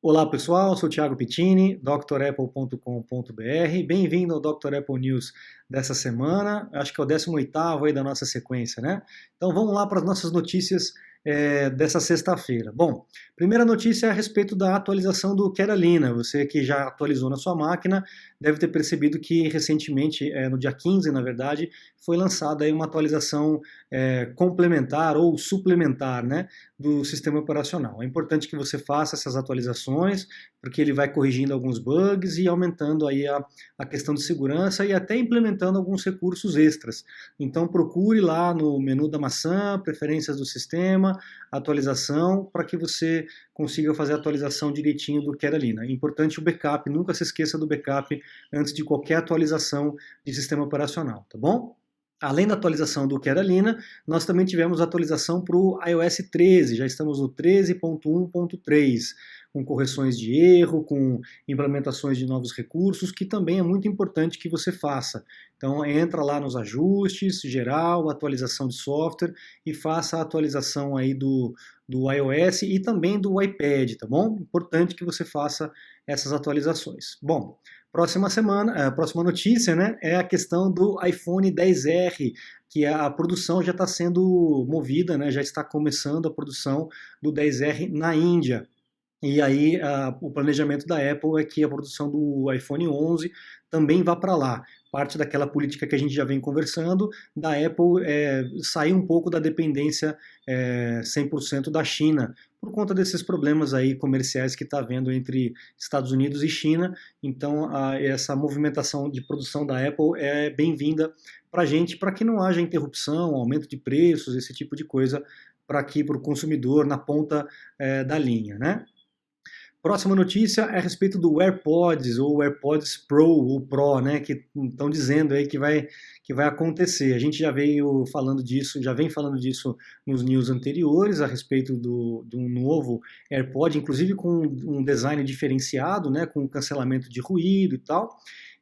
Olá pessoal, sou o Thiago Pittini, drapple.com.br. Bem-vindo ao Dr. Apple News dessa semana. Acho que é o 18º aí da nossa sequência, né? Então vamos lá para as nossas notícias dessa sexta-feira. Bom, primeira notícia é a respeito da atualização do Catalina. Você que já atualizou na sua máquina deve ter percebido que recentemente, no dia 15, na verdade, foi lançada aí uma atualização complementar ou suplementar, né, do sistema operacional. É importante que você faça essas atualizações, porque ele vai corrigindo alguns bugs e aumentando aí a questão de segurança e até implementando alguns recursos extras. Então procure lá no menu da maçã, preferências do sistema, atualização, para que você consiga fazer a atualização direitinho do Catalina. É importante o backup, nunca se esqueça do backup antes de qualquer atualização de sistema operacional, tá bom? Além da atualização do Catalina, nós também tivemos atualização para o iOS 13, já estamos no 13.1.3, com correções de erro, com implementações de novos recursos, que também é muito importante que você faça. Então entra lá nos ajustes, geral, atualização de software e faça a atualização aí do iOS e também do iPad, tá bom? Importante que você faça essas atualizações. Bom, próxima notícia, né, é a questão do iPhone XR, que a produção já está sendo movida, né, já está começando a produção do XR na Índia. E aí o planejamento da Apple é que a produção do iPhone 11 também vá para lá. Parte daquela política que a gente já vem conversando, da Apple sair um pouco da dependência 100% da China, por conta desses problemas aí comerciais que está havendo entre Estados Unidos e China. Então essa movimentação de produção da Apple é bem-vinda para a gente, para que não haja interrupção, aumento de preços, esse tipo de coisa, para o consumidor na ponta da linha, né? Próxima notícia é a respeito do AirPods, ou AirPods Pro, ou Pro, né, que estão dizendo aí que vai acontecer. A gente já vem falando disso nos news anteriores, a respeito de um novo AirPod, inclusive com um design diferenciado, né, com cancelamento de ruído e tal.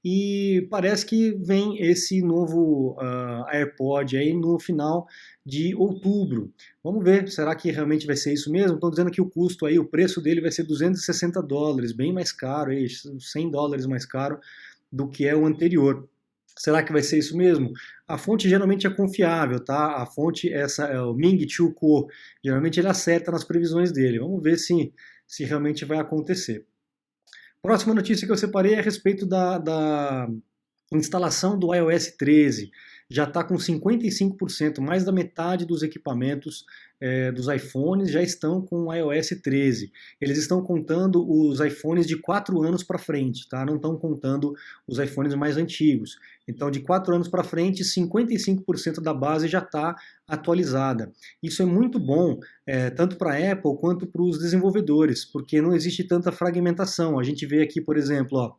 E parece que vem esse novo AirPod aí no final de outubro. Vamos ver, será que realmente vai ser isso mesmo? Estão dizendo que o custo aí, o preço dele vai ser $260, bem mais caro, aí, $100 mais caro do que é o anterior. Será que vai ser isso mesmo? A fonte geralmente é confiável, tá? A fonte é o Ming Chiu Kuo. Geralmente ele acerta nas previsões dele. Vamos ver se realmente vai acontecer. Próxima notícia que eu separei é a respeito da instalação do iOS 13. Já está com 55%, mais da metade dos equipamentos dos iPhones já estão com o iOS 13. Eles estão contando os iPhones de 4 anos para frente, tá? Não estão contando os iPhones mais antigos. Então, de 4 anos para frente, 55% da base já está atualizada. Isso é muito bom, tanto para a Apple quanto para os desenvolvedores, porque não existe tanta fragmentação. A gente vê aqui, por exemplo, ó,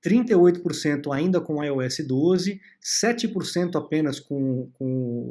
38% ainda com iOS 12, 7% apenas com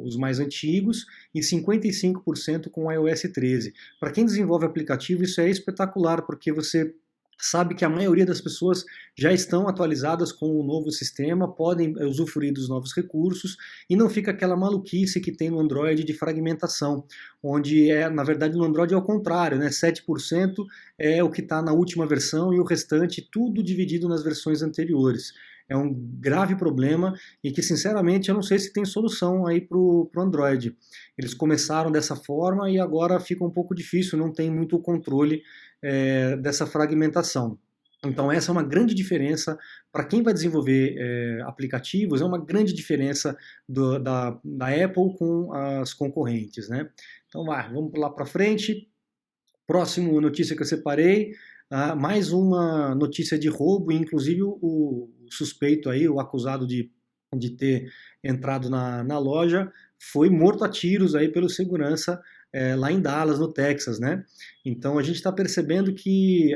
os mais antigos e 55% com iOS 13. Para quem desenvolve aplicativo, isso é espetacular, porque você sabe que a maioria das pessoas já estão atualizadas com o novo sistema, podem usufruir dos novos recursos e não fica aquela maluquice que tem no Android de fragmentação, onde na verdade no Android é o contrário, né? 7% é o que está na última versão e o restante tudo dividido nas versões anteriores. É um grave problema e que, sinceramente, eu não sei se tem solução aí para o Android. Eles começaram dessa forma e agora fica um pouco difícil, não tem muito controle dessa fragmentação. Então essa é uma grande diferença para quem vai desenvolver aplicativos, é uma grande diferença da Apple com as concorrentes, né? Então vamos lá para frente. Próxima notícia que eu separei, mais uma notícia de roubo, inclusive o suspeito aí, o acusado de ter entrado na loja, foi morto a tiros aí pelo segurança lá em Dallas, no Texas, né? Então a gente está percebendo que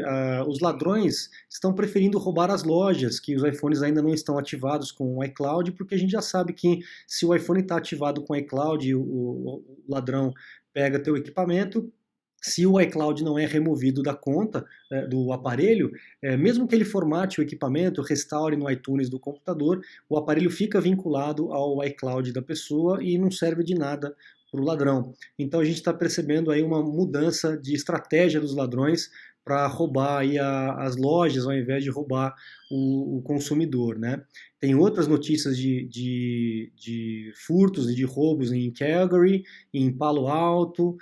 os ladrões estão preferindo roubar as lojas, que os iPhones ainda não estão ativados com o iCloud, porque a gente já sabe que se o iPhone está ativado com o iCloud, o ladrão pega teu equipamento. Se o iCloud não é removido da conta do aparelho, mesmo que ele formate o equipamento, restaure no iTunes do computador, o aparelho fica vinculado ao iCloud da pessoa e não serve de nada para o ladrão. Então a gente está percebendo aí uma mudança de estratégia dos ladrões para roubar aí as lojas ao invés de roubar o consumidor, né? Tem outras notícias de furtos e de roubos em Calgary, em Palo Alto,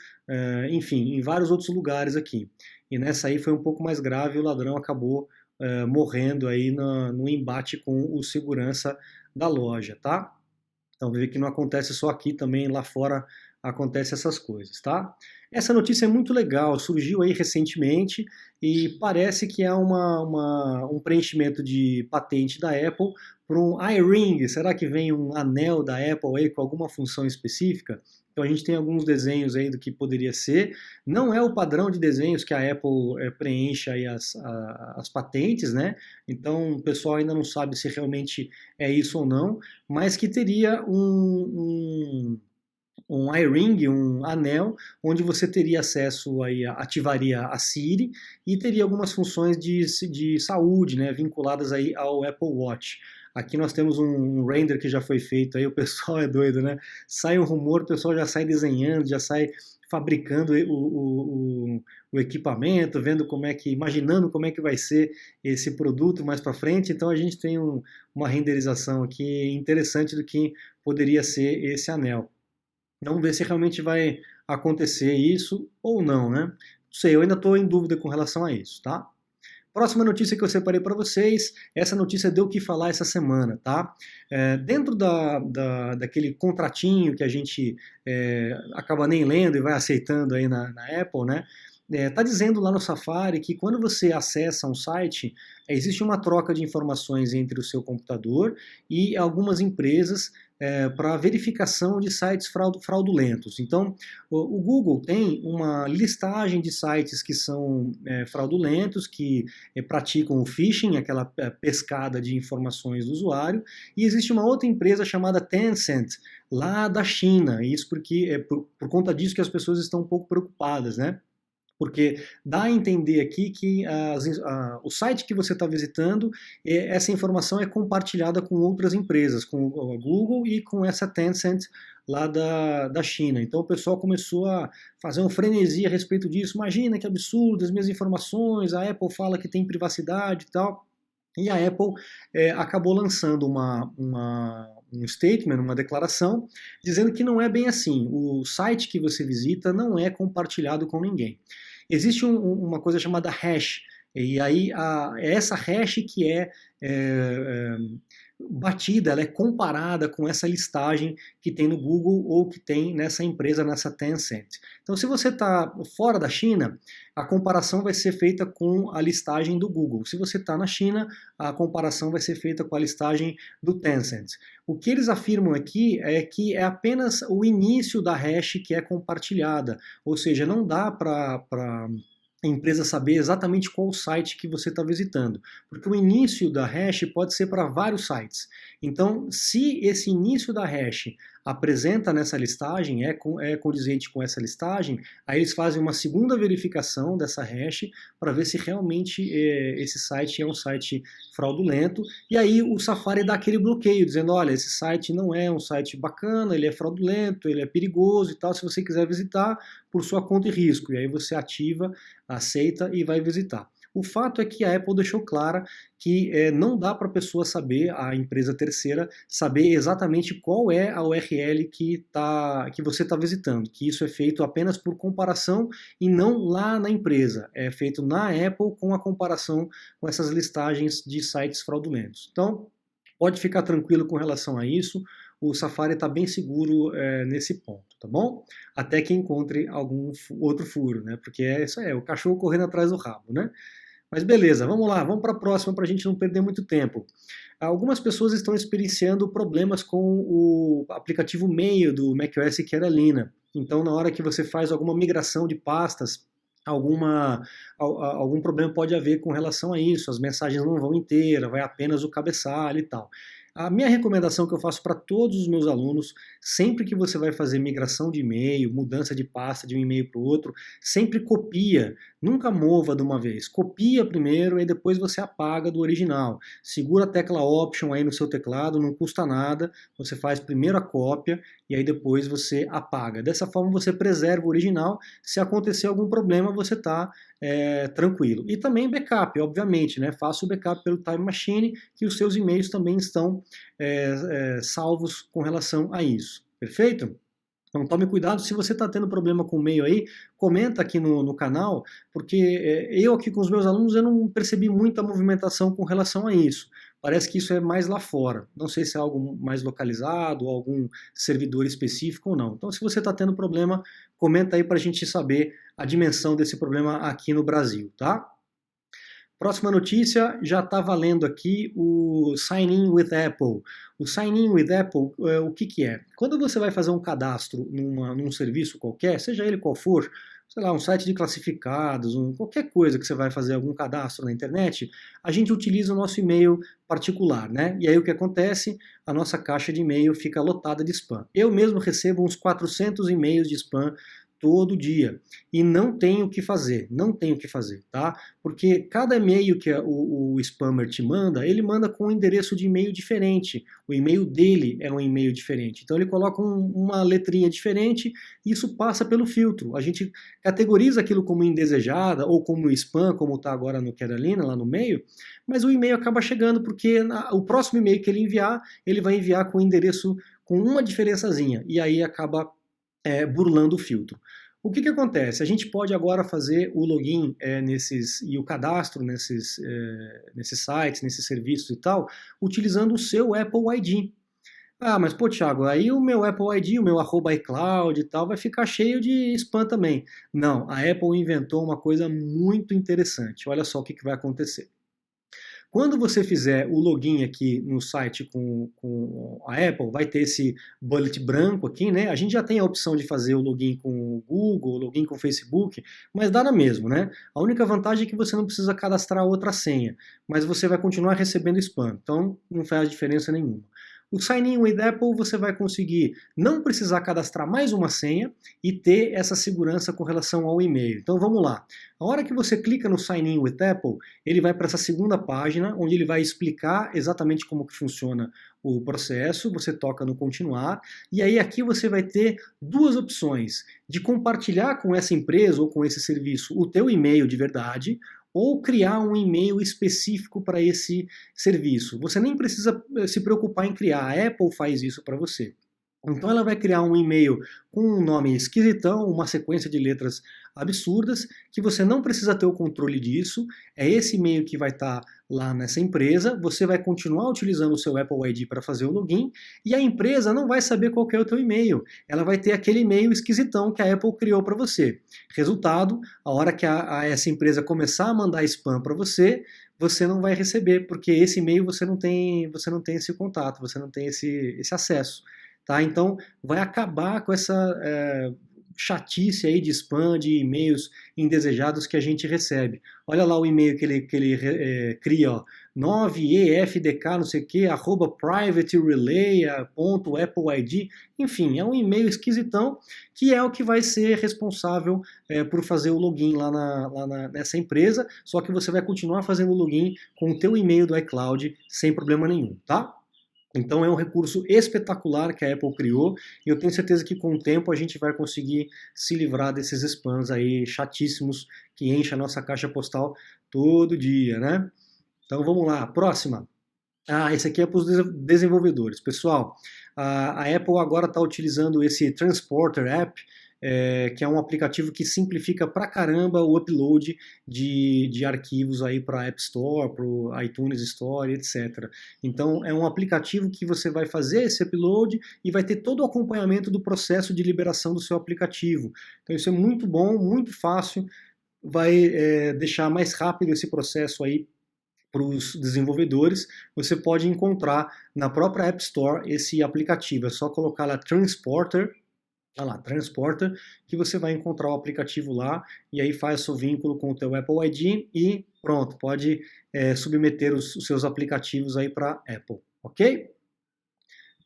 enfim, em vários outros lugares aqui. E nessa aí foi um pouco mais grave, o ladrão acabou morrendo aí no embate com o segurança da loja, tá? Então, vê que não acontece só aqui, também lá fora acontece essas coisas, tá? Essa notícia é muito legal, surgiu aí recentemente e parece que é um preenchimento de patente da Apple para um iRing. Será que vem um anel da Apple aí com alguma função específica? Então a gente tem alguns desenhos aí do que poderia ser. Não é o padrão de desenhos que a Apple preenche aí as patentes, né? Então o pessoal ainda não sabe se realmente é isso ou não, mas que teria um iRing, um anel, onde você teria acesso aí, ativaria a Siri e teria algumas funções de saúde, né, vinculadas aí ao Apple Watch. Aqui nós temos um render que já foi feito aí, o pessoal é doido, né? Sai um rumor, o pessoal já sai desenhando, já sai fabricando o equipamento, vendo imaginando como é que vai ser esse produto mais para frente. Então a gente tem uma renderização aqui interessante do que poderia ser esse anel. Vamos ver se realmente vai acontecer isso ou não, né? Não sei, eu ainda estou em dúvida com relação a isso, tá? Próxima notícia que eu separei para vocês, essa notícia deu o que falar essa semana, tá? Dentro daquele contratinho que a gente acaba nem lendo e vai aceitando aí na Apple, né? Tá dizendo lá no Safari que quando você acessa um site, existe uma troca de informações entre o seu computador e algumas empresas para verificação de sites fraudulentos. Então, o Google tem uma listagem de sites que são fraudulentos, que praticam o phishing, aquela pescada de informações do usuário, e existe uma outra empresa chamada Tencent, lá da China, e isso porque por conta disso que as pessoas estão um pouco preocupadas, né? Porque dá a entender aqui que o site que você está visitando, essa informação é compartilhada com outras empresas, com a Google e com essa Tencent lá da China. Então o pessoal começou a fazer um frenesi a respeito disso. Imagina que absurdo, as minhas informações, a Apple fala que tem privacidade e tal. E a Apple acabou lançando um statement, uma declaração, dizendo que não é bem assim. O site que você visita não é compartilhado com ninguém. Existe uma coisa chamada hash, e aí essa hash que batida, ela é comparada com essa listagem que tem no Google ou que tem nessa empresa, nessa Tencent. Então, se você está fora da China, a comparação vai ser feita com a listagem do Google. Se você está na China, a comparação vai ser feita com a listagem do Tencent. O que eles afirmam aqui é que é apenas o início da hash que é compartilhada, ou seja, não dá para a empresa saber exatamente qual site que você está visitando, porque o início da hash pode ser para vários sites. Então, se esse início da hash apresenta nessa listagem, é condizente com essa listagem, aí eles fazem uma segunda verificação dessa hash para ver se realmente esse site é um site fraudulento, e aí o Safari dá aquele bloqueio, dizendo, olha, esse site não é um site bacana, ele é fraudulento, ele é perigoso e tal, se você quiser visitar, por sua conta e risco, e aí você ativa, aceita e vai visitar. O fato é que a Apple deixou clara que não dá para a pessoa saber, a empresa terceira, saber exatamente qual é a URL que você está visitando, que isso é feito apenas por comparação e não lá na empresa, é feito na Apple com a comparação com essas listagens de sites fraudulentos. Então, pode ficar tranquilo com relação a isso, o Safari está bem seguro nesse ponto, tá bom? Até que encontre algum outro furo, né? Porque isso o cachorro correndo atrás do rabo, né? Mas beleza, vamos lá, vamos para a próxima para a gente não perder muito tempo. Algumas pessoas estão experienciando problemas com o aplicativo Mail do macOS Catalina. Então, na hora que você faz alguma migração de pastas, algum problema pode haver com relação a isso. As mensagens não vão inteiras, vai apenas o cabeçalho e tal. A minha recomendação que eu faço para todos os meus alunos, sempre que você vai fazer migração de e-mail, mudança de pasta de um e-mail para o outro, sempre copia, nunca mova de uma vez. Copia primeiro e depois você apaga do original. Segura a tecla Option aí no seu teclado, não custa nada, você faz primeiro a cópia e aí depois você apaga. Dessa forma você preserva o original, se acontecer algum problema você está tranquilo. E também backup, obviamente, né? Faça o backup pelo Time Machine, que os seus e-mails também estão salvos com relação a isso. Perfeito? Então tome cuidado, se você está tendo problema com o e-mail aí, comenta aqui no canal, porque eu aqui com os meus alunos eu não percebi muita movimentação com relação a isso. Parece que isso é mais lá fora. Não sei se é algo mais localizado, algum servidor específico ou não. Então se você está tendo problema, comenta aí para a gente saber a dimensão desse problema aqui no Brasil, tá? Próxima notícia, já está valendo aqui o Sign In with Apple. O Sign In with Apple, o que é? Quando você vai fazer um cadastro num serviço qualquer, seja ele qual for, sei lá, um site de classificados, qualquer coisa que você vai fazer algum cadastro na internet, a gente utiliza o nosso e-mail particular, né? E aí o que acontece? A nossa caixa de e-mail fica lotada de spam. Eu mesmo recebo uns 400 e-mails de spam todo dia. E não tem o que fazer, tá? Porque cada e-mail que o spammer te manda, ele manda com um endereço de e-mail diferente. O e-mail dele é um e-mail diferente. Então ele coloca uma letrinha diferente e isso passa pelo filtro. A gente categoriza aquilo como indesejada ou como spam, como está agora no Carolina, lá no meio, mas o e-mail acaba chegando porque o próximo e-mail que ele enviar, ele vai enviar com o endereço com uma diferençazinha. E aí acaba burlando o filtro. O que acontece? A gente pode agora fazer o login e o cadastro nesses sites, nesses serviços e tal, utilizando o seu Apple ID. Ah, mas pô, Thiago, aí o meu Apple ID, o meu @iCloud e tal, vai ficar cheio de spam também. Não, a Apple inventou uma coisa muito interessante. Olha só o que vai acontecer. Quando você fizer o login aqui no site com a Apple, vai ter esse bullet branco aqui, né? A gente já tem a opção de fazer o login com o Google, o login com o Facebook, mas dá na mesmo, né? A única vantagem é que você não precisa cadastrar outra senha, mas você vai continuar recebendo spam, então não faz diferença nenhuma. O Sign In with Apple você vai conseguir não precisar cadastrar mais uma senha e ter essa segurança com relação ao e-mail. Então vamos lá. A hora que você clica no Sign In with Apple, ele vai para essa segunda página, onde ele vai explicar exatamente como que funciona o processo, você toca no continuar, e aí aqui você vai ter duas opções, de compartilhar com essa empresa ou com esse serviço o teu e-mail de verdade, ou criar um e-mail específico para esse serviço. Você nem precisa se preocupar em criar, a Apple faz isso para você. Então ela vai criar um e-mail com um nome esquisitão, uma sequência de letras absurdas, que você não precisa ter o controle disso, é esse e-mail que vai estar lá nessa empresa, você vai continuar utilizando o seu Apple ID para fazer o login, e a empresa não vai saber qual é o teu e-mail, ela vai ter aquele e-mail esquisitão que a Apple criou para você. Resultado, a hora que essa empresa começar a mandar spam para você, você não vai receber, porque esse e-mail você não tem esse contato, você não tem esse acesso. Tá? Então, vai acabar com essa chatice aí de spam, de e-mails indesejados que a gente recebe. Olha lá o e-mail que ele cria, ó, 9efdk, não sei o que, @privaterelay.appleid, enfim, é um e-mail esquisitão que é o que vai ser responsável por fazer o login lá nessa empresa, só que você vai continuar fazendo o login com o teu e-mail do iCloud sem problema nenhum, tá? Então é um recurso espetacular que a Apple criou e eu tenho certeza que com o tempo a gente vai conseguir se livrar desses spams aí chatíssimos que enchem a nossa caixa postal todo dia, né? Então vamos lá, próxima. Esse aqui é para os desenvolvedores. Pessoal, a Apple agora está utilizando esse Transporter App, que é um aplicativo que simplifica pra caramba o upload de arquivos aí para a App Store, para o iTunes Store, etc. Então é um aplicativo que você vai fazer esse upload e vai ter todo o acompanhamento do processo de liberação do seu aplicativo. Então isso é muito bom, muito fácil, vai deixar mais rápido esse processo aí para os desenvolvedores. Você pode encontrar na própria App Store esse aplicativo, é só colocar lá Transporter, que você vai encontrar o aplicativo lá e aí faz seu vínculo com o teu Apple ID e pronto, pode submeter os seus aplicativos aí para Apple, ok?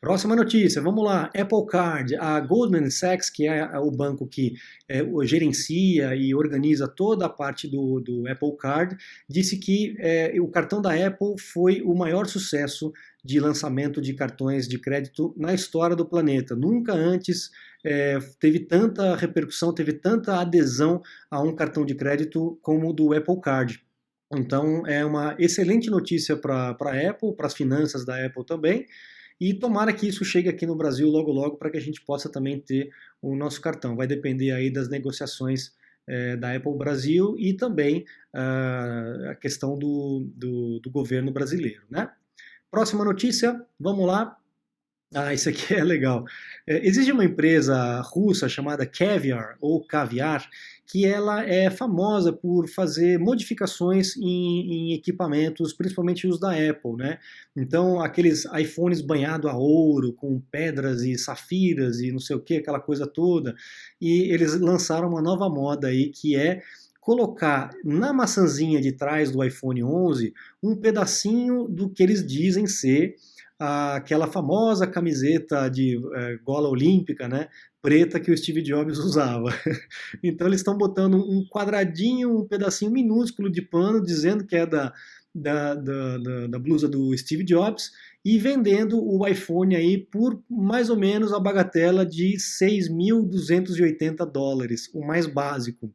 Próxima notícia, vamos lá. Apple Card, a Goldman Sachs, que é o banco que gerencia e organiza toda a parte do Apple Card, disse que o cartão da Apple foi o maior sucesso de lançamento de cartões de crédito na história do planeta. Nunca antes teve tanta repercussão, teve tanta adesão a um cartão de crédito como o do Apple Card. Então é uma excelente notícia para a Apple, para as finanças da Apple também. E tomara que isso chegue aqui no Brasil logo logo para que a gente possa também ter o nosso cartão. Vai depender aí das negociações da Apple Brasil e também a questão do governo brasileiro, né? Próxima notícia, vamos lá. Ah, isso aqui é legal. Existe uma empresa russa chamada Caviar, ou Caviar, que ela é famosa por fazer modificações em equipamentos, principalmente os da Apple, né? Então, aqueles iPhones banhados a ouro, com pedras e safiras e não sei o que, aquela coisa toda. E eles lançaram uma nova moda aí, que é colocar na maçãzinha de trás do iPhone 11 um pedacinho do que eles dizem ser aquela famosa camiseta de gola olímpica, né, preta que o Steve Jobs usava. Então eles estão botando um quadradinho, um pedacinho minúsculo de pano, dizendo que é da blusa do Steve Jobs, e vendendo o iPhone aí por mais ou menos a bagatela de 6.280 dólares, o mais básico.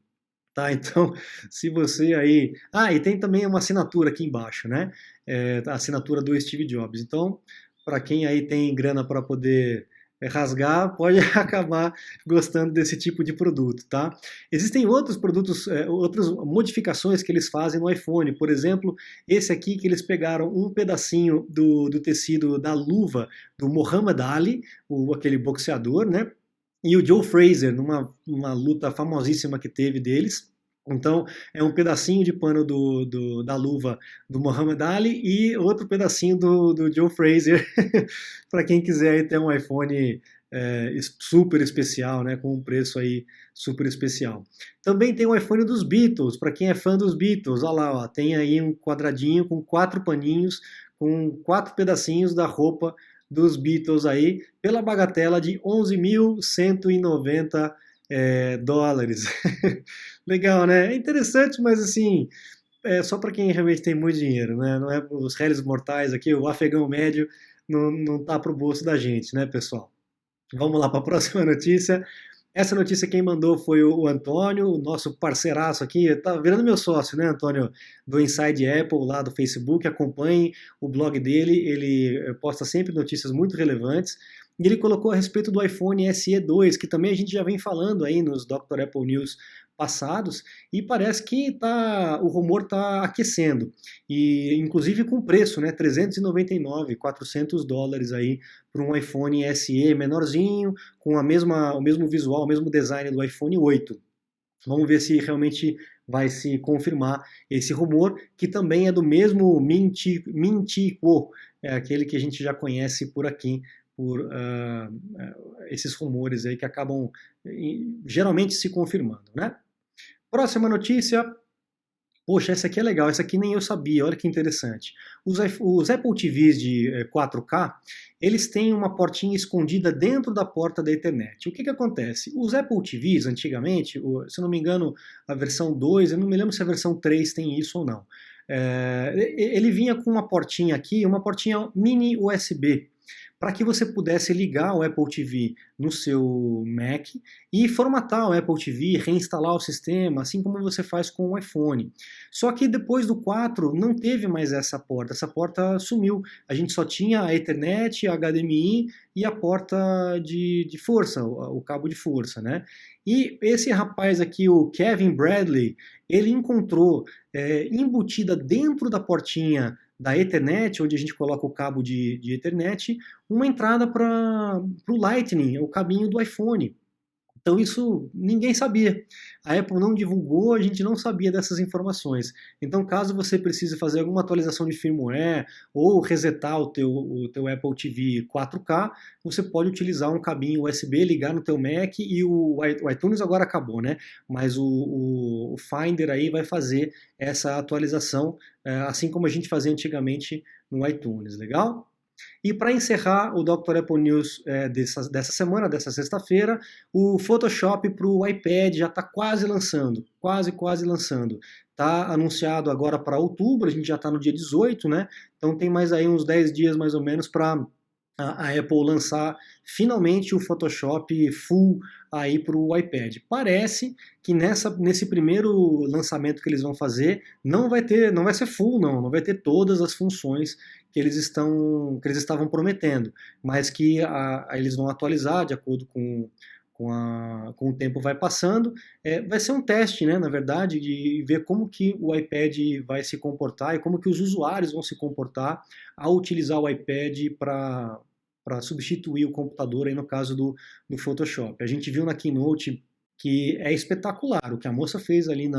Tá, então, se você aí. Ah, e tem também uma assinatura aqui embaixo, né? A assinatura do Steve Jobs. Então, para quem aí tem grana para poder rasgar, pode acabar gostando desse tipo de produto, tá? Existem outros produtos, outras modificações que eles fazem no iPhone. Por exemplo, esse aqui que eles pegaram um pedacinho do tecido da luva do Muhammad Ali, aquele boxeador, né? E o Joe Frazier, numa luta famosíssima que teve deles. Então, é um pedacinho de pano da luva do Muhammad Ali e outro pedacinho do Joe Frazier, para quem quiser aí ter um iPhone super especial, né, com um preço aí super especial. Também tem o iPhone dos Beatles, para quem é fã dos Beatles, olha lá, ó, tem aí um quadradinho com 4 paninhos, com 4 pedacinhos da roupa dos Beatles aí, pela bagatela de 11.190 dólares. Legal, né? É interessante, mas assim, só para quem realmente tem muito dinheiro, né? Não é os réis mortais aqui, o afegão médio não tá pro bolso da gente, né, pessoal? Vamos lá para a próxima notícia. Essa notícia quem mandou foi o Antônio, o nosso parceiraço aqui, tá virando meu sócio, né, Antônio, do Inside Apple, lá do Facebook. Acompanhe o blog dele, ele posta sempre notícias muito relevantes. E ele colocou a respeito do iPhone SE 2, que também a gente já vem falando aí nos Dr. Apple News passados, e parece que o rumor está aquecendo, e inclusive com preço, né, 399, 400 dólares aí para um iPhone SE menorzinho, com o mesmo visual, o mesmo design do iPhone 8. Vamos ver se realmente vai se confirmar esse rumor, que também é do mesmo Mintico, aquele que a gente já conhece por aqui, por esses rumores aí que acabam geralmente se confirmando, né? Próxima notícia. Poxa, essa aqui é legal, essa aqui nem eu sabia, olha que interessante. Os Apple TVs de 4K, eles têm uma portinha escondida dentro da porta da Ethernet. O que acontece? Os Apple TVs, antigamente, se eu não me engano, a versão 2, eu não me lembro se a versão 3 tem isso ou não. Ele vinha com uma portinha aqui, uma portinha mini USB, para que você pudesse ligar o Apple TV no seu Mac e formatar o Apple TV, reinstalar o sistema, assim como você faz com o iPhone. Só que depois do 4 não teve mais essa porta sumiu. A gente só tinha a Ethernet, a HDMI e a porta de força, o cabo de força, né? E esse rapaz aqui, o Kevin Bradley, ele encontrou embutida dentro da portinha da Ethernet, onde a gente coloca o cabo de Ethernet, uma entrada para o Lightning, o cabinho do iPhone. Então isso ninguém sabia. A Apple não divulgou, a gente não sabia dessas informações. Então caso você precise fazer alguma atualização de firmware ou resetar o teu Apple TV 4K, você pode utilizar um cabinho USB, ligar no teu Mac e o iTunes agora acabou, né? Mas o Finder aí vai fazer essa atualização, assim como a gente fazia antigamente no iTunes, legal? E para encerrar o Dr. Apple News dessa semana, dessa sexta-feira, o Photoshop para o iPad já está quase lançando, quase lançando. Está anunciado agora para outubro, a gente já está no dia 18, né? Então tem mais aí uns 10 dias mais ou menos para a Apple lançar finalmente o Photoshop full aí para o iPad. Parece que nesse primeiro lançamento que eles vão fazer não vai ser full, não vai ter todas as funções que eles estavam prometendo, mas que eles vão atualizar de acordo com o tempo vai passando. Vai ser um teste, né, na verdade, de ver como que o iPad vai se comportar e como que os usuários vão se comportar ao utilizar o iPad para substituir o computador, aí no caso do Photoshop. A gente viu na Keynote que é espetacular. O que a moça fez ali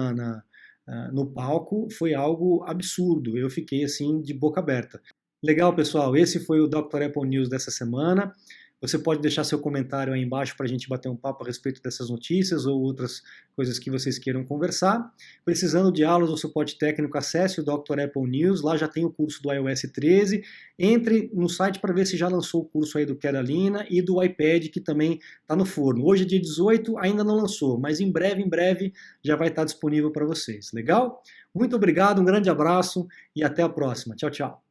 no palco foi algo absurdo. Eu fiquei assim de boca aberta. Legal, pessoal. Esse foi o Dr. Apple News dessa semana. Você pode deixar seu comentário aí embaixo para a gente bater um papo a respeito dessas notícias ou outras coisas que vocês queiram conversar. Precisando de aulas ou suporte técnico, acesse o Dr. Apple News. Lá já tem o curso do iOS 13. Entre no site para ver se já lançou o curso aí do Catalina e do iPad, que também está no forno. Hoje é dia 18, ainda não lançou, mas em breve já vai estar disponível para vocês. Legal? Muito obrigado, um grande abraço e até a próxima. Tchau, tchau.